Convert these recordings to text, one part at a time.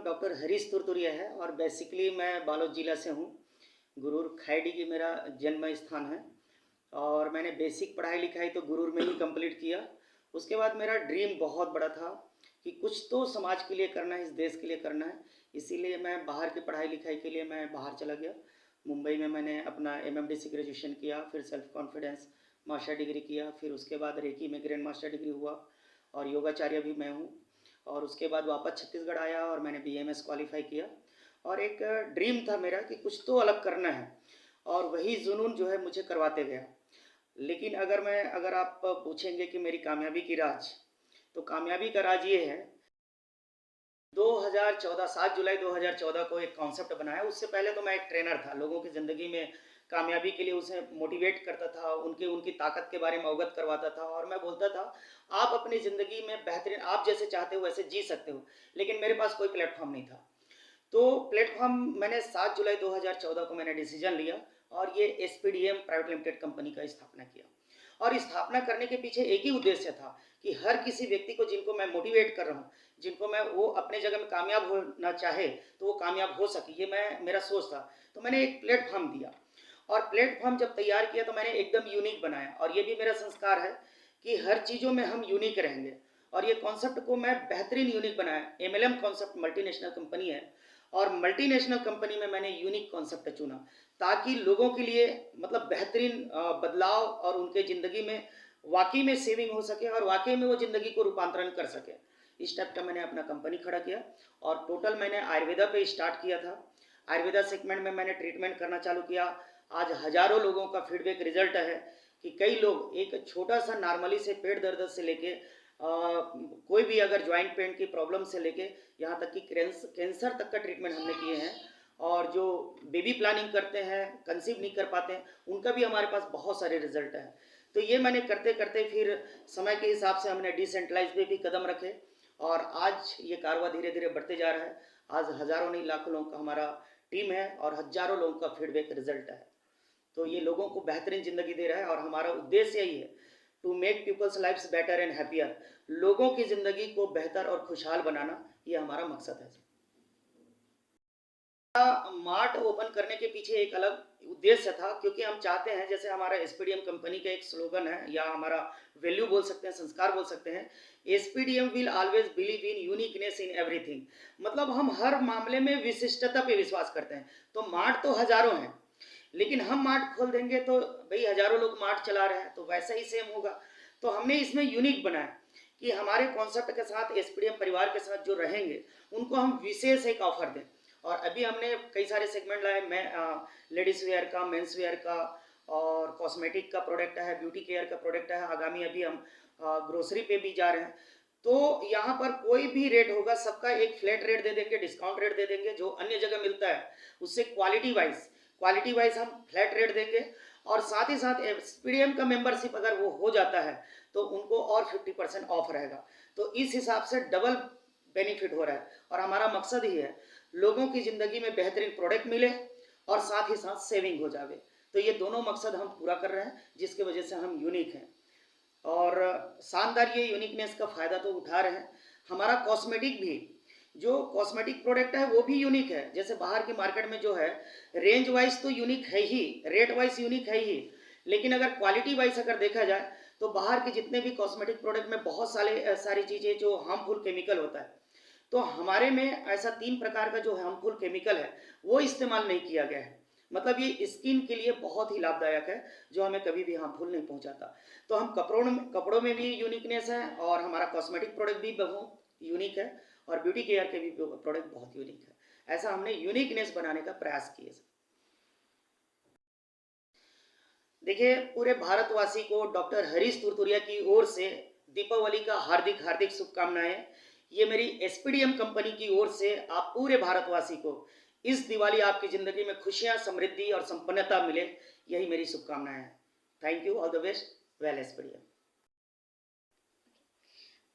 Doctor Harish Turturiya है और basically मैं बालोद ज़िला से हूँ। गुरूर खैडी की मेरा जन्म स्थान है और मैंने बेसिक पढ़ाई लिखाई तो गुरूर में ही कंप्लीट किया। उसके बाद मेरा ड्रीम बहुत बड़ा था कि कुछ तो समाज के लिए करना है, इस देश के लिए करना है। इसीलिए मैं बाहर की पढ़ाई लिखाई के लिए मैं बाहर चला गया। मुंबई में मैंने अपना एमएमडीसी ग्रेजुएशन किया, फिर सेल्फ कॉन्फिडेंस मास्टर डिग्री किया, फिर उसके बाद रेकी में ग्रैंड मास्टर डिग्री हुआ और योगाचार्य भी मैं हूँ। और उसके बाद वापस छत्तीसगढ़ आया और मैंने बीएमएस क्वालिफाई किया। और एक ड्रीम था मेरा कि कुछ तो अलग करना है और वही जुनून जो है मुझे करवाते गया। लेकिन अगर आप पूछेंगे कि मेरी कामयाबी की राज, तो कामयाबी का राज ये है, 2014 7 जुलाई 2014 को एक कॉन्सेप्ट बनाया। उससे पहले तो मैं एक ट्रेनर था, लोगों की ज़िंदगी में कामयाबी के लिए उसे मोटिवेट करता था, उनकी ताकत के बारे में अवगत करवाता था और मैं बोलता था आप अपनी ज़िंदगी में बेहतरीन आप जैसे चाहते हो वैसे जी सकते हो। लेकिन मेरे पास कोई प्लेटफॉर्म नहीं था। तो प्लेटफॉर्म मैंने 7 जुलाई 2014 को मैंने डिसीजन लिया और ये एसपीडीएम प्राइवेट लिमिटेड कंपनी का स्थापना किया। और स्थापना करने के पीछे एक ही उद्देश्य था कि हर किसी व्यक्ति को जिनको मैं मोटिवेट कर रहा हूँ, जिनको मैं वो अपने जगह में कामयाब होना चाहे तो वो कामयाब हो सके, ये मेरा सोच था। तो मैंने एक प्लेटफॉर्म दिया और प्लेटफॉर्म जब तैयार किया तो मैंने एकदम यूनिक बनाया और ये भी मेरा संस्कार है कि हर चीज़ों में हम यूनिक रहेंगे। और ये कॉन्सेप्ट को मैं बेहतरीन यूनिक बनाया। एमएलएम कॉन्सेप्ट मल्टीनेशनल कंपनी है और मल्टीनेशनल कंपनी में मैंने यूनिक कॉन्सेप्ट चुना ताकि लोगों के लिए मतलब बेहतरीन बदलाव और उनके ज़िंदगी में वाकई में सेविंग हो सके और वाकई में वो ज़िंदगी को रूपांतरण कर सके। इस टाइप का मैंने अपना कंपनी खड़ा किया और टोटल मैंने आयुर्वेदा पे स्टार्ट किया था। आयुर्वेदा सेगमेंट में मैंने ट्रीटमेंट करना चालू किया। आज हज़ारों लोगों का फीडबैक रिजल्ट है कि कई लोग एक छोटा सा नॉर्मली से पेट दर्द से लेके कोई भी अगर ज्वाइंट पेन की प्रॉब्लम से लेके यहाँ तक कि कैंसर तक का ट्रीटमेंट हमने किए हैं। और जो बेबी प्लानिंग करते हैं, कंसीव नहीं कर पाते हैं, उनका भी हमारे पास बहुत सारे रिजल्ट हैं। तो ये मैंने करते करते फिर समय के हिसाब से हमने डिसेंट्रलाइज पे भी कदम रखे और आज ये कारवा धीरे धीरे बढ़ते जा रहा है। आज हज़ारों नहीं लाखों लोगों का हमारा टीम है और हज़ारों लोगों का फीडबैक रिजल्ट है। तो ये लोगों को बेहतरीन ज़िंदगी दे रहा है और हमारा उद्देश्य यही है, to make people's lifes better and happier. लोगों की ज़िंदगी को बेहतर और खुशहाल बनाना, ये हमारा मकसद है। मार्ट ओपन करने के पीछे एक अलग उद्देश्य था क्योंकि हम चाहते हैं, जैसे हमारा एसपीडीएम कंपनी का एक स्लोगन है या हमारा वैल्यू बोल सकते हैं, संस्कार बोल सकते हैं, SPDM will always believe in uniqueness in everything. मतलब हम हर मामले में विशिष्टता पे विश्वास करते हैं। तो मार्ट तो हजारों हैं, लेकिन हम मार्ट खोल देंगे तो भाई हजारों लोग मार्ट चला रहे हैं तो वैसा ही सेम होगा। तो हमने इसमें यूनिक बनाया कि हमारे कॉन्सेप्ट के साथ एसपीडीएम परिवार के साथ जो रहेंगे उनको हम विशेष एक ऑफर दें। और अभी हमने कई सारे सेगमेंट लाए, मैं लेडीज वेयर का, मेंस वेयर का और कॉस्मेटिक का प्रोडक्ट है, ब्यूटी केयर का प्रोडक्ट है। आगामी अभी हम ग्रोसरी पे भी जा रहे हैं। तो यहाँ पर कोई भी रेट होगा सबका एक फ्लैट रेट दे देंगे, डिस्काउंट रेट दे देंगे। जो अन्य जगह मिलता है उससे क्वालिटी वाइज हम फ्लैट रेट देंगे। और साथ ही साथ एसपीडीएम का मेंबरशिप अगर वो हो जाता है तो उनको और 50% ऑफ रहेगा। तो इस हिसाब से डबल बेनिफिट हो रहा है और हमारा मकसद ही है लोगों की ज़िंदगी में बेहतरीन प्रोडक्ट मिले और साथ ही साथ सेविंग हो जावे। तो ये दोनों मकसद हम पूरा कर रहे हैं जिसकी वजह से हम यूनिक हैं और शानदार ये यूनिकनेस का फ़ायदा तो उठा रहे हैं। हमारा कॉस्मेटिक भी, जो कॉस्मेटिक प्रोडक्ट है वो भी यूनिक है। जैसे बाहर की मार्केट में जो है रेंज वाइज तो यूनिक है ही, रेट वाइज यूनिक है ही, लेकिन अगर क्वालिटी वाइज अगर देखा जाए तो बाहर के जितने भी कॉस्मेटिक प्रोडक्ट में बहुत सारी चीज़ें जो हार्मफुल केमिकल होता है, तो हमारे में ऐसा 3 प्रकार का जो हार्मफुल केमिकल है वो इस्तेमाल नहीं किया गया है। मतलब ये स्किन के लिए बहुत ही लाभदायक है, जो हमें कभी भी हार्मफुल नहीं पहुंचाता। तो हम कपड़ों में भी यूनिकनेस है और हमारा कॉस्मेटिक प्रोडक्ट भी बहुत यूनिक है और ब्यूटी केयर के भी प्रोडक्ट बहुत यूनिक है। ऐसा हमने यूनिकनेस बनाने का प्रयास किए। देखिए, पूरे भारतवासी को डॉक्टर हरीश तुरतुरिया की ओर से दीपावली का हार्दिक हार्दिक शुभकामनाएं। ये मेरी एसपीडीएम कंपनी की ओर से आप पूरे भारतवासी को इस दिवाली आपकी ज़िंदगी में खुशियां, समृद्धि और संपन्नता मिले, यही मेरी शुभकामनाएं हैं। Thank you, all the best, well SPDM.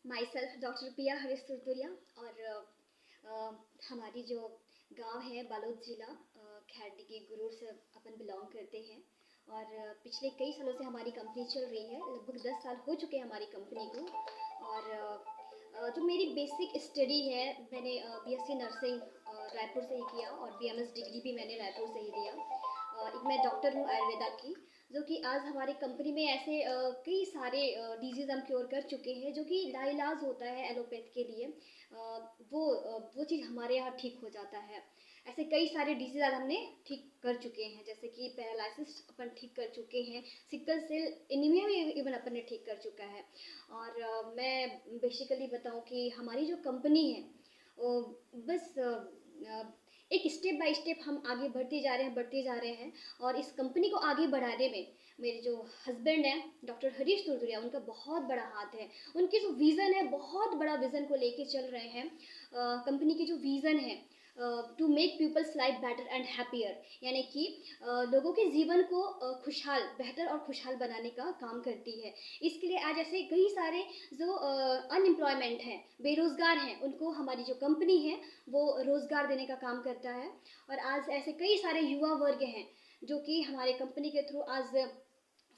My self doctor पिया हरीश तुरतुरिया और हमारी जो गांव है बालोद ज़िला खैरडी के गुरूर से अपन बिलोंग करते हैं और पिछले कई सालों से हमारी कंपनी चल रही है। लगभग 10 साल हो चुके हैं हमारी कंपनी को और जो मेरी बेसिक स्टडी है, मैंने बीएससी नर्सिंग रायपुर से ही किया और बीएमएस डिग्री भी मैंने रायपुर से ही दिया। एक मैं डॉक्टर हूँ आयुर्वेदा की, जो कि आज हमारी कंपनी में ऐसे कई सारे डिजीज़ हम क्योर कर चुके हैं जो कि लाइलाज होता है एलोपैथ के लिए। वो चीज़ हमारे यहाँ ठीक हो जाता है। ऐसे कई सारे डिजीज़ आज हमने ठीक कर चुके हैं, जैसे कि पैरालिसिस अपन ठीक कर चुके हैं, सिकल सेल एनीमिया भी इवन अपन ने ठीक कर चुका है। और मैं बेसिकली बताऊं कि हमारी जो कंपनी है बस एक स्टेप बाय स्टेप हम आगे बढ़ते जा रहे हैं। और इस कंपनी को आगे बढ़ाने में मेरे जो हस्बैंड हैं डॉक्टर हरीश तुरतुरिया, उनका बहुत बड़ा हाथ है। उनकी जो विज़न है, बहुत बड़ा विज़न को लेके चल रहे हैं। कंपनी की जो विज़न है to make people's life better and happier, यानी कि लोगों के जीवन को बेहतर और खुशहाल बनाने का काम करती है। इसके लिए आज ऐसे कई सारे जो अनएम्प्लॉयमेंट हैं, बेरोज़गार हैं, उनको हमारी जो कंपनी है वो रोज़गार देने का काम करता है। और आज ऐसे कई सारे युवा वर्ग हैं जो कि हमारे कंपनी के थ्रू आज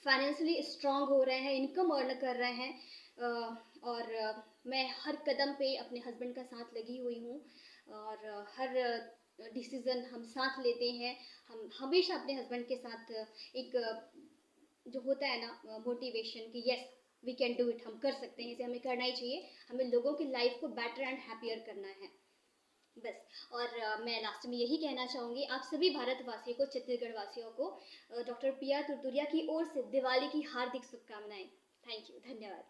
फाइनेंशियली स्ट्रांग हो रहे हैं, इनकम अर्न कर रहे हैं। और मैं हर कदम पे अपने हस्बैंड का साथ लगी हुई हूँ और हर डिसीज़न हम साथ लेते हैं। हम हमेशा अपने हस्बैंड के साथ एक जो होता है ना मोटिवेशन कि yes we can do it, हम कर सकते हैं, इसे हमें करना ही चाहिए, हमें लोगों की लाइफ को बेटर एंड हैप्पियर करना है बस। और मैं लास्ट में यही कहना चाहूँगी आप सभी भारतवासियों को, छत्तीसगढ़ वासियों को डॉक्टर पिया तुरतुरिया की ओर से दिवाली की हार्दिक शुभकामनाएं। थैंक यू, धन्यवाद।